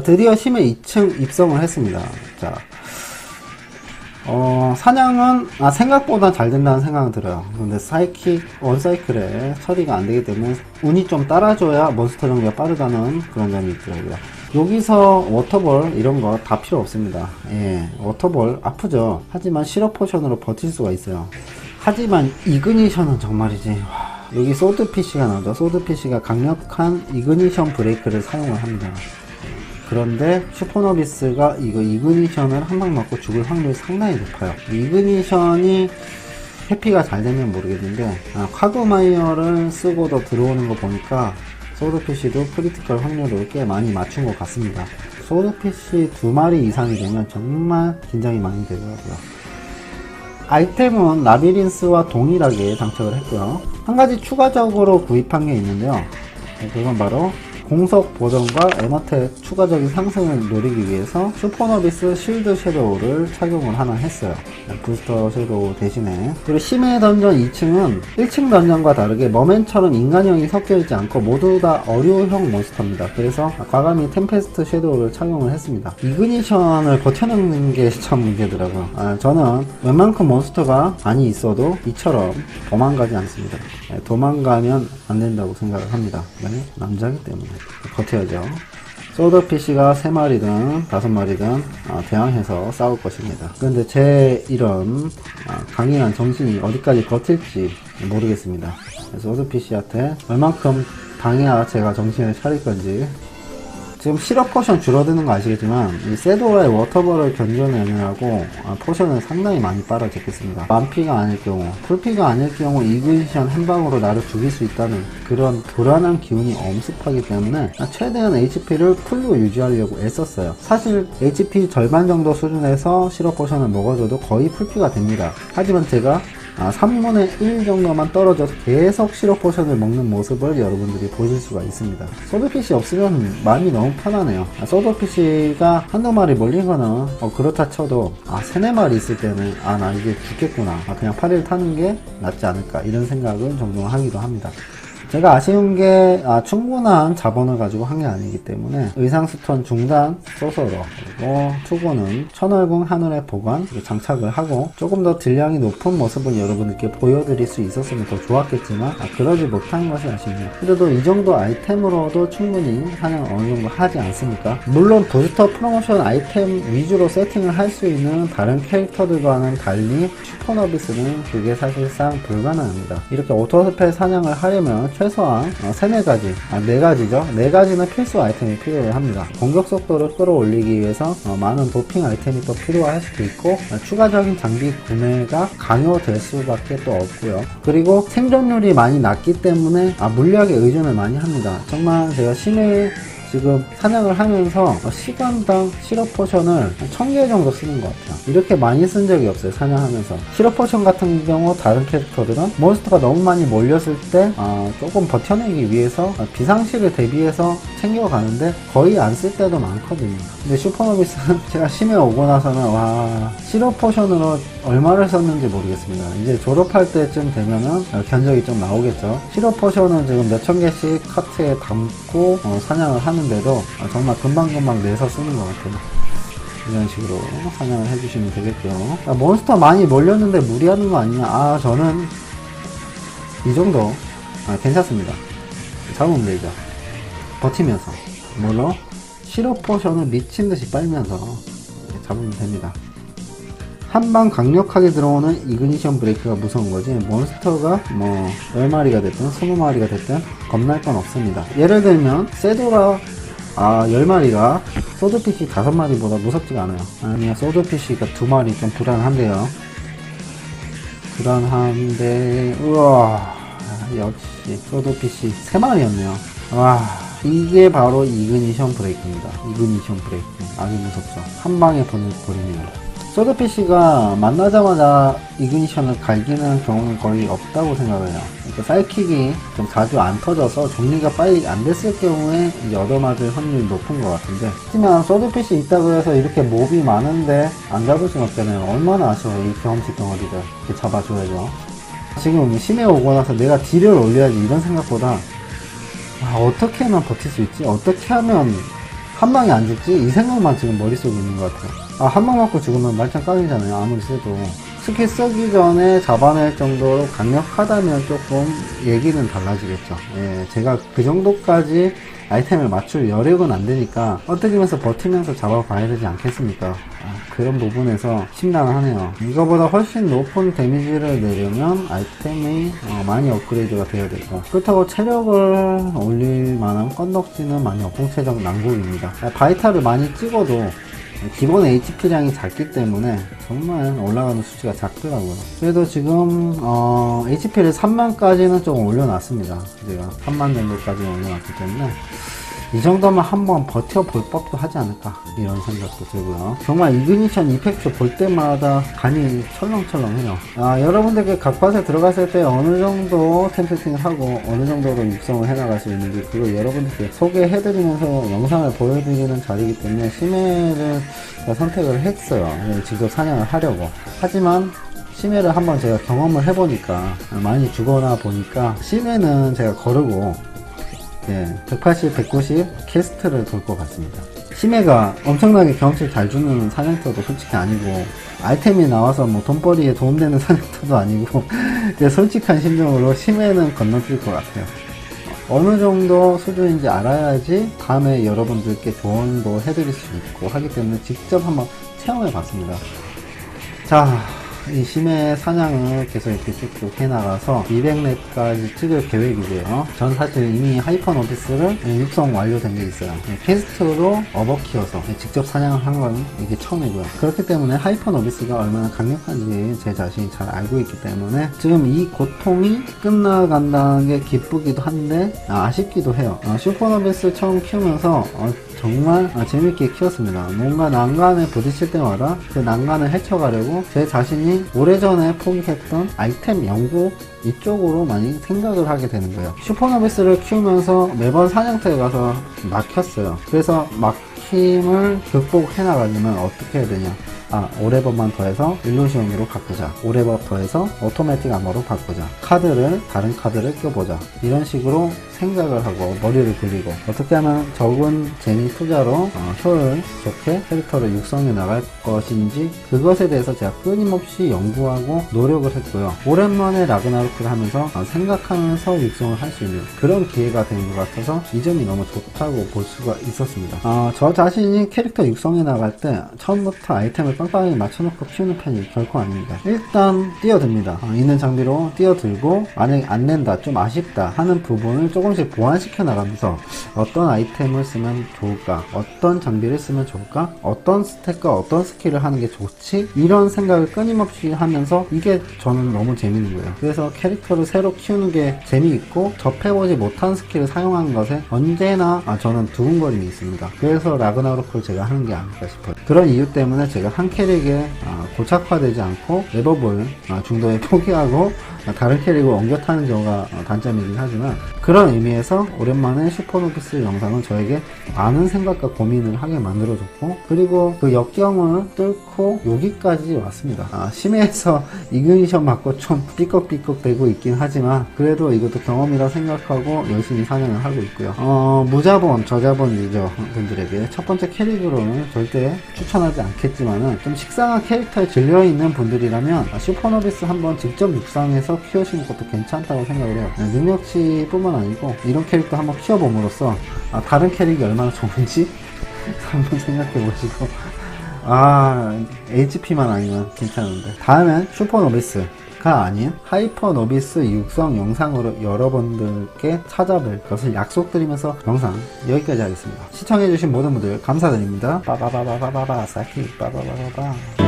드디어 심해 2층 입성을 했습니다. 자, 사냥은 생각보다 잘 된다는 생각은 들어요. 근데 사이킥 원사이클에 처리가 안 되기 때문에 운이 좀 따라줘야 몬스터 정리가 빠르다는 그런 점이 있더라고요. 여기서 워터볼 이런 거 다 필요 없습니다. 예, 워터볼 아프죠. 하지만 시럽 포션으로 버틸 수가 있어요. 하지만 이그니션은 정말이지. 여기 소드 PC가 나오죠. 소드 PC가 강력한 이그니션 브레이크를 사용을 합니다. 그런데 슈퍼노비스가 이거 이그니션을 한 방 맞고 죽을 확률이 상당히 높아요. 이그니션이 해피가 잘 되면 모르겠는데 콰그마이어를 쓰고도 들어오는 거 보니까 소드피쉬도 크리티컬 확률을 꽤 많이 맞춘 것 같습니다. 소드피쉬 2마리 이상이 되면 정말 긴장이 많이 되더라고요. 아이템은 라비린스와 동일하게 장착을 했고요. 한 가지 추가적으로 구입한 게 있는데요. 그건 바로 공속 보정과 에너텍 추가적인 상승을 노리기 위해서 슈퍼노비스 실드 섀도우를 착용을 하나 했어요. 부스터 섀도우 대신에. 그리고 심해 던전 2층은 1층 던전과 다르게 머맨처럼 인간형이 섞여있지 않고 모두 다 어류형 몬스터입니다. 그래서 과감히 템페스트 섀도우를 착용을 했습니다. 이그니션을 버텨내는 게 참 문제더라고요. 저는 웬만큼 몬스터가 많이 있어도 이처럼 도망가지 않습니다. 도망가면 안 된다고 생각을 합니다. 남자기 때문에 버텨야죠. 소드 PC가 3마리든 5마리든 대항해서 싸울 것입니다. 그런데 제 이런 강인한 정신이 어디까지 버틸지 모르겠습니다. 소드 PC한테 얼만큼 당해야 제가 정신을 차릴 건지. 지금 시럽 포션 줄어드는 거 아시겠지만 이 세도라의 워터볼을 견뎌내느라고 포션은 상당히 많이 빨아졌겠습니다. 만피가 아닐 경우, 풀피가 아닐 경우 이그니션 한 방으로 나를 죽일 수 있다는 그런 불안한 기운이 엄습하기 때문에 최대한 HP를 풀로 유지하려고 애썼어요. 사실 HP 절반 정도 수준에서 시럽 포션을 먹어줘도 거의 풀피가 됩니다. 하지만 제가 3분의 1 정도만 떨어져서 계속 시럽 포션을 먹는 모습을 여러분들이 보실 수가 있습니다. 소드피쉬 없으면 마음이 너무 편하네요. 소드피쉬가 한두 마리 몰리거나 그렇다 쳐도 3-4마리 있을 때는 나 이제 죽겠구나, 그냥 파리를 타는 게 낫지 않을까, 이런 생각은 종종 하기도 합니다. 제가 아쉬운 게 충분한 자본을 가지고 한 게 아니기 때문에 의상스톤 중단 소서로, 그리고 투구는 천월궁 하늘의 보관 장착을 하고 조금 더 딜량이 높은 모습을 여러분들께 보여드릴 수 있었으면 더 좋았겠지만 그러지 못한 것이 아쉽네요. 그래도 이 정도 아이템으로도 충분히 사냥을 어느 정도 하지 않습니까? 물론 부스터 프로모션 아이템 위주로 세팅을 할 수 있는 다른 캐릭터들과는 달리 슈퍼노비스는 그게 사실상 불가능합니다. 이렇게 오토스펠 사냥을 하려면 최소한 3-4가지, 4가지죠. 4가지는 필수 아이템이 필요합니다. 공격 속도를 끌어올리기 위해서 많은 도핑 아이템이 또 필요할 수도 있고, 추가적인 장비 구매가 강요될 수밖에 또 없고요. 그리고 생존율이 많이 낮기 때문에 물리학에 의존을 많이 합니다. 정말 제가 심해 지금 사냥을 하면서 시간당 시럽 포션을 1000개 정도 쓰는 것 같아요. 이렇게 많이 쓴 적이 없어요, 사냥하면서. 시럽 포션 같은 경우 다른 캐릭터들은 몬스터가 너무 많이 몰렸을 때 조금 버텨내기 위해서 비상시를 대비해서 챙겨가는데 거의 안 쓸 때도 많거든요. 근데 슈퍼노비스는 제가 심해 오고 나서는 시럽 포션으로 얼마를 썼는지 모르겠습니다. 이제 졸업할 때쯤 되면은 견적이 좀 나오겠죠. 시럽 포션은 지금 몇천 개씩 카트에 담고 사냥을 하는데도 정말 금방금방 내서 쓰는 것 같아요. 이런 식으로 사냥을 해주시면 되겠고요. 몬스터 많이 몰렸는데 무리하는 거 아니냐? 저는 이 정도 괜찮습니다. 잡으면 되죠. 버티면서, 물론 시럽 포션을 미친듯이 빨면서 잡으면 됩니다. 한방 강력하게 들어오는 이그니션 브레이크가 무서운 거지, 몬스터가 10마리가 됐든 20마리가 됐든 겁날 건 없습니다. 예를 들면 세도라 10마리가 소드피쉬 5마리보다 무섭지가 않아요. 아니야, 소드피쉬가 2마리 좀 불안한데요. 불안한데, 우와, 역시 소드피쉬 3마리였네요. 와, 이게 바로 이그니션 브레이크입니다. 이그니션 브레이크 아주 무섭죠. 한 방에 버리네요. 소드피쉬가 만나자마자 이그니션을 갈기는 경우는 거의 없다고 생각을 해요. 그러니까 사이킥이 좀 자주 안 터져서 정리가 빨리 안 됐을 경우에 이제 얻어맞을 확률이 높은 것 같은데, 하지만 소드피쉬 있다고 해서 이렇게 몹이 많은데 안 잡을 순 없잖아요. 얼마나 아쉬워요. 이 경험치 덩어리를 이렇게 잡아줘야죠. 지금 심해 오고 나서 내가 딜을 올려야지 이런 생각보다 어떻게 하면 버틸 수 있지? 어떻게 하면 한 방에 안 죽지? 이 생각만 지금 머릿속에 있는 것 같아요. 아, 한 방 맞고 죽으면 말짱 깡이잖아요. 아무리 써도. 스킬 쓰기 전에 잡아낼 정도로 강력하다면 조금 얘기는 달라지겠죠. 예, 제가 그 정도까지 아이템을 맞출 여력은 안 되니까 어떻게면서 버티면서 잡아봐야 되지 않겠습니까? 그런 부분에서 심란하네요. 이거보다 훨씬 높은 데미지를 내려면 아이템이 많이 업그레이드가 되어야 되고, 그렇다고 체력을 올릴 만한 건덕지는 많이 없봉체적 난국입니다. 바이탈을 많이 찍어도 기본 HP량이 작기 때문에 정말 올라가는 수치가 작더라고요. 그래도 지금 HP를 3만까지는 조금 올려놨습니다. 제가 3만 정도까지 올려놨기 때문에 이 정도면 한번 버텨볼 법도 하지 않을까, 이런 생각도 들고요. 정말 이그니션 이펙트 볼 때마다 간이 철렁철렁해요. 여러분들께 각밭에 들어갔을 때 어느 정도 템플팅을 하고 어느 정도로 육성을 해나갈 수 있는지 그걸 여러분들께 소개해드리면서 영상을 보여드리는 자리이기 때문에 심해를 선택을 했어요. 직접 사냥을 하려고. 하지만 심해를 한번 제가 경험을 해보니까 많이 죽어나 보니까 심해는 제가 거르고 180, 190 캐스트를 돌 것 같습니다. 심해가 엄청나게 경험치를 잘 주는 사냥터도 솔직히 아니고, 아이템이 나와서 뭐 돈벌이에 도움되는 사냥터도 아니고, 솔직한 심정으로 심해는 건너뛸 것 같아요. 어느 정도 수준인지 알아야지 다음에 여러분들께 조언도 해드릴 수 있고 하기 때문에 직접 한번 체험해 봤습니다. 자, 이 심해 사냥을 계속 이렇게 쭉쭉 해나가서 200렙까지 찍을 계획이고요. 전 사실 이미 하이퍼노비스를 육성 완료된 게 있어요. 퀘스트로 업어 키워서 직접 사냥을 한 건 이게 처음이고요. 그렇기 때문에 하이퍼노비스가 얼마나 강력한지 제 자신이 잘 알고 있기 때문에 지금 이 고통이 끝나간다는 게 기쁘기도 한데 아쉽기도 해요. 슈퍼노비스 처음 키우면서 정말 재밌게 키웠습니다. 뭔가 난간에 부딪힐 때마다 그 난간을 헤쳐가려고 제 자신이 오래전에 포기했던 아이템 연구 이쪽으로 많이 생각을 하게 되는 거예요. 슈퍼노비스를 키우면서 매번 사냥터에 가서 막혔어요. 그래서 막힘을 극복해 나가려면 어떻게 해야 되냐, 오레버만 더해서 일루시온으로 바꾸자, 오레버 더해서 오토매틱 아머로 바꾸자, 다른 카드를 껴보자, 이런 식으로 생각을 하고 머리를 굴리고 어떻게 하면 적은 재미 투자로 효율 좋게 캐릭터를 육성해 나갈 것인지 그것에 대해서 제가 끊임없이 연구하고 노력을 했고요. 오랜만에 라그나로크를 하면서 생각하면서 육성을 할 수 있는 그런 기회가 된 것 같아서 이 점이 너무 좋다고 볼 수가 있었습니다. 저 자신이 캐릭터 육성해 나갈 때 처음부터 아이템을 빵빵하게 맞춰놓고 키우는 편이 결코 아닙니다. 일단 뛰어듭니다. 있는 장비로 뛰어들고 만약에 안 낸다, 좀 아쉽다 하는 부분을 조금씩 보완시켜 나가면서 어떤 아이템을 쓰면 좋을까, 어떤 장비를 쓰면 좋을까, 어떤 스택과 어떤 스킬을 하는 게 좋지, 이런 생각을 끊임없이 하면서 이게 저는 너무 재밌는 거예요. 그래서 캐릭터를 새로 키우는 게 재미있고 접해보지 못한 스킬을 사용하는 것에 언제나 저는 두근거림이 있습니다. 그래서 라그나로크를 제가 하는 게 아닐까 싶어요. 그런 이유 때문에 제가 한 캐릭에 고착화되지 않고 레버볼 중도에 포기하고 다른 캐릭을 옮겨 타는 경우가 단점이긴 하지만, 그런 의미에서 오랜만에 슈퍼노비스 영상은 저에게 많은 생각과 고민을 하게 만들어줬고, 그리고 그 역경을 뚫고 여기까지 왔습니다. 심해에서 이그니션 맞고 좀 삐걱삐걱 되고 있긴 하지만 그래도 이것도 경험이라 생각하고 열심히 사냥을 하고 있고요. 무자본, 저자본 유저 분들에게 첫 번째 캐릭으로는 절대 추천하지 않겠지만은 좀 식상한 캐릭터에 질려있는 분들이라면 슈퍼노비스 한번 직접 육상해서 키우시는 것도 괜찮다고 생각을 해요. 능력치 뿐만 아니고 이런 캐릭터 한번 키워봄으로써 다른 캐릭이 얼마나 좋은지 한번 생각해 보시고, HP만 아니면 괜찮은데 다음엔 슈퍼노비스가 아닌 하이퍼노비스 육성 영상으로 여러분들께 찾아뵐 것을 약속드리면서 영상 여기까지 하겠습니다. 시청해주신 모든 분들 감사드립니다. 빠바바바바바바 사키 빠바바바바.